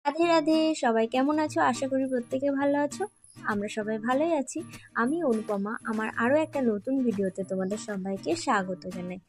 রাধে রাধে। সবাই কেমন আছো? আশা করি প্রত্যেকে ভালো আছো। আমরা সবাই ভালোই আছি। আমি অনুপমা, আমার আরও একটা নতুন ভিডিওতে তোমাদের সবাইকে স্বাগত জানাই।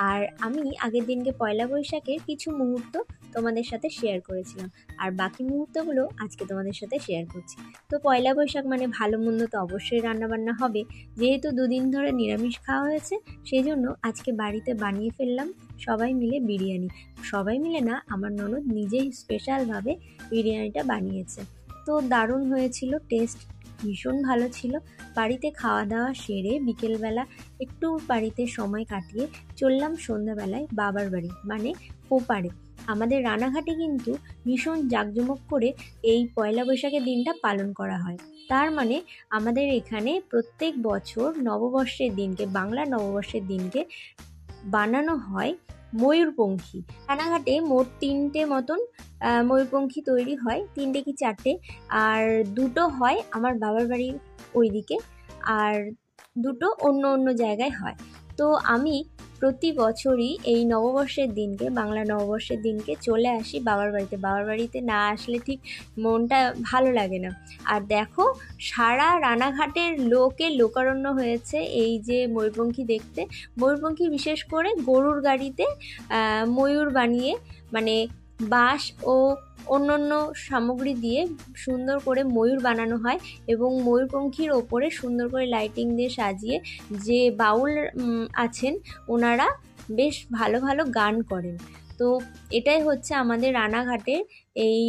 আর আমি আগের দিনকে পয়লা বৈশাখের কিছু মুহূর্ত তোমাদের সাথে শেয়ার করেছিলাম, আর বাকি মুহূর্তগুলো আজকে তোমাদের সাথে শেয়ার করছি। তো পয়লা বৈশাখ মানে ভালো মন্দ তো অবশ্যই রান্নাবান্না হবে। যেহেতু দুদিন ধরে নিরামিষ খাওয়া হয়েছে, সেই জন্য আজকে বাড়িতে বানিয়ে ফেললাম সবাই মিলে বিরিয়ানি। সবাই মিলে না, আমার ননদ নিজেই স্পেশালভাবে বিরিয়ানিটা বানিয়েছে। তো দারুণ হয়েছিল, টেস্ট ভীষণ ভালো ছিল। বাড়িতে খাওয়া দাওয়া সেরে বিকেলবেলা একটু বাড়িতে সময় কাটিয়ে চললাম সন্ধ্যাবেলায় বাবার বাড়ি, মানে ওপারে। আমাদের রানাঘাটে কিন্তু ভীষণ জাঁকজমক করে এই পয়লা বৈশাখের দিনটা পালন করা হয়। তার মানে আমাদের এখানে প্রত্যেক বছর নববর্ষের দিনকে, বাংলা নববর্ষের দিনকে বানানো হয় ময়ূরপঙ্খী। রানাঘাটে মোট 3টে মতন ময়ূরপঙ্খী তৈরি হয়, 3টে কি 4টে। আর 2টো হয় আমার বাবার বাড়ির ওইদিকে, আর 2টো অন্য অন্য জায়গায় হয়। তো আমি প্রতি বছরই এই নববর্ষের দিনকে, বাংলা নববর্ষের দিনকে চলে আসি বাবার বাড়িতে। বাবার বাড়িতে না আসলে ঠিক মনটা ভালো লাগে না। আর দেখো, সারা রানাঘাটের লোকারণ্য হয়েছে এই যে ময়ূরপঙ্খী দেখতে। ময়ূরপঙ্খী বিশেষ করে গরুর গাড়িতে ময়ূর বানিয়ে, মানে বাঁশ ও অন্যান্য সামগ্রী দিয়ে সুন্দর করে ময়ূর বানানো হয়, এবং ময়ূরপঙ্খীর ওপরে সুন্দর করে লাইটিং দিয়ে সাজিয়ে যে বাউল আছেন ওনারা বেশ ভালো ভালো গান করেন। তো এটাই হচ্ছে আমাদের রানাঘাটের এই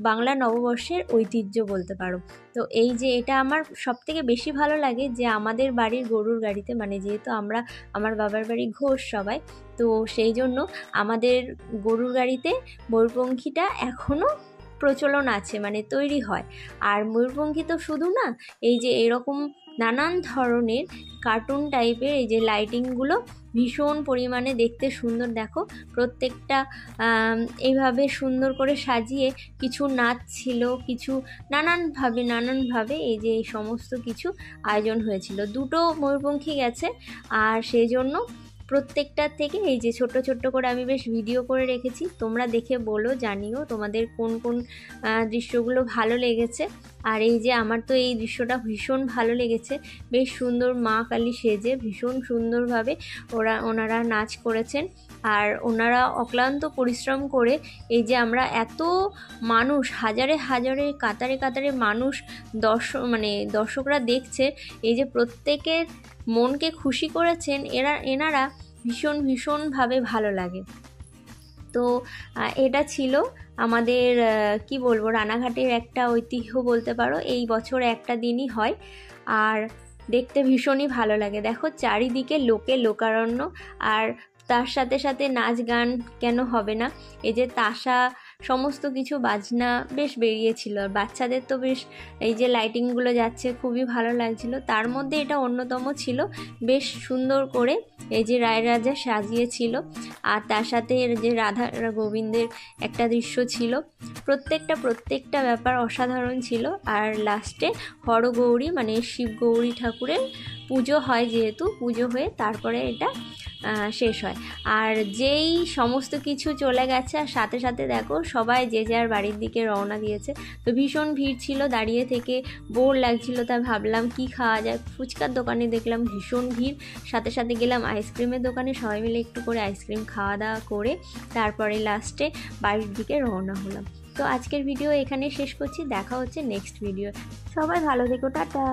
বাংলা নববর্ষের ঐতিহ্য বলতে পারো। তো এই যে এটা আমার সবথেকে বেশি ভালো লাগে যে আমাদের বাড়ির গরুর গাড়িতে, মানে যেহেতু আমার বাবার বাড়ি ঘোষ সবাই, তো সেই জন্য আমাদের গরুর গাড়িতে ময়ূরপঙ্খীটা এখনও প্রচলন আছে, মানে তৈরি হয়। আর ময়ূরপঙ্খী তো শুধু না, এই যে এরকম নানান ধরনের কার্টুন টাইপের এই যে লাইটিংগুলো ভীষণ পরিমাণে দেখতে সুন্দর। দেখো, প্রত্যেকটা এইভাবে সুন্দর করে সাজিয়ে কিছু নাচ ছিল, কিছু নানানভাবে এই যে এই সমস্ত কিছু আয়োজন হয়েছিল। 2টো ময়ূরপঙ্খী গেছে, আর সেই জন্য প্রত্যেকটার থেকে এই যে ছোট্ট ছোট্ট করে আমি বেশ ভিডিও করে রেখেছি। তোমরা দেখে বলো, জানিও তোমাদের কোন কোন দৃশ্যগুলো ভালো লেগেছে। আর এই যে আমার তো এই দৃশ্যটা ভীষণ ভালো লেগেছে। বেশ সুন্দর মা কালী সেজে ভীষণ সুন্দরভাবে ওনারা নাচ করেছেন। আর ওনারা অক্লান্ত পরিশ্রম করে এই যে আমরা এত মানুষ, হাজারে হাজারে কাতারে কাতারে মানুষ দর্শকরা দেখছে, এই যে প্রত্যেকের মনকে খুশি করেছেন এনারা, ভীষণভাবে ভালো লাগে। তো এটা ছিল আমাদের কি বলবো, রানাঘাটের একটা ঐতিহ্য বলতে পারো। এই বছর একটা দিনই হয়, আর দেখতে ভীষণই ভালো লাগে। দেখো চারিদিকে লোকারণ্য, আর তার সাথে সাথে নাচ গান কেন হবে না। এই যে তাসা, সমস্ত কিছু বাজনা বেশ বেরিয়েছিল। আর বাচ্চাদের তো বেশ এই যে লাইটিংগুলো যাচ্ছে, খুবই ভালো লাগছিল। তার মধ্যে এটা অন্যতম ছিল, বেশ সুন্দর করে এই যে রায় রাজা সাজিয়েছিল, আর তার সাথে যে রাধা গোবিন্দের একটা দৃশ্য ছিল। প্রত্যেকটা ব্যাপার অসাধারণ ছিল। আর লাস্টে হরগৌরী, মানে শিব গৌরী ঠাকুরের পুজো হয়, যেহেতু পুজো হয়ে তারপরে এটা শেষ হয়। আর যেই সমস্ত কিছু চলে গেছে, আর সাথে সাথে দেখো সবাই যে যার বাড়ির দিকে রওনা দিয়েছে। তো ভীষণ ভিড় ছিল, দাঁড়িয়ে থেকে বোর লাগছিল, তাই ভাবলাম কি খাওয়া যায়। ফুচকার দোকানে দেখলাম ভীষণ ভিড়, সাথে সাথে গেলাম আইসক্রিমের দোকানে, সবাই মিলে একটু করে আইসক্রিম খাওয়া দাওয়া করে তারপরে লাস্টে বাড়ির দিকে রওনা হলাম। তো আজকের ভিডিও এখানে শেষ করছি, দেখা হচ্ছে নেক্সট ভিডিও। সবাই ভালো থেকো, টাটা।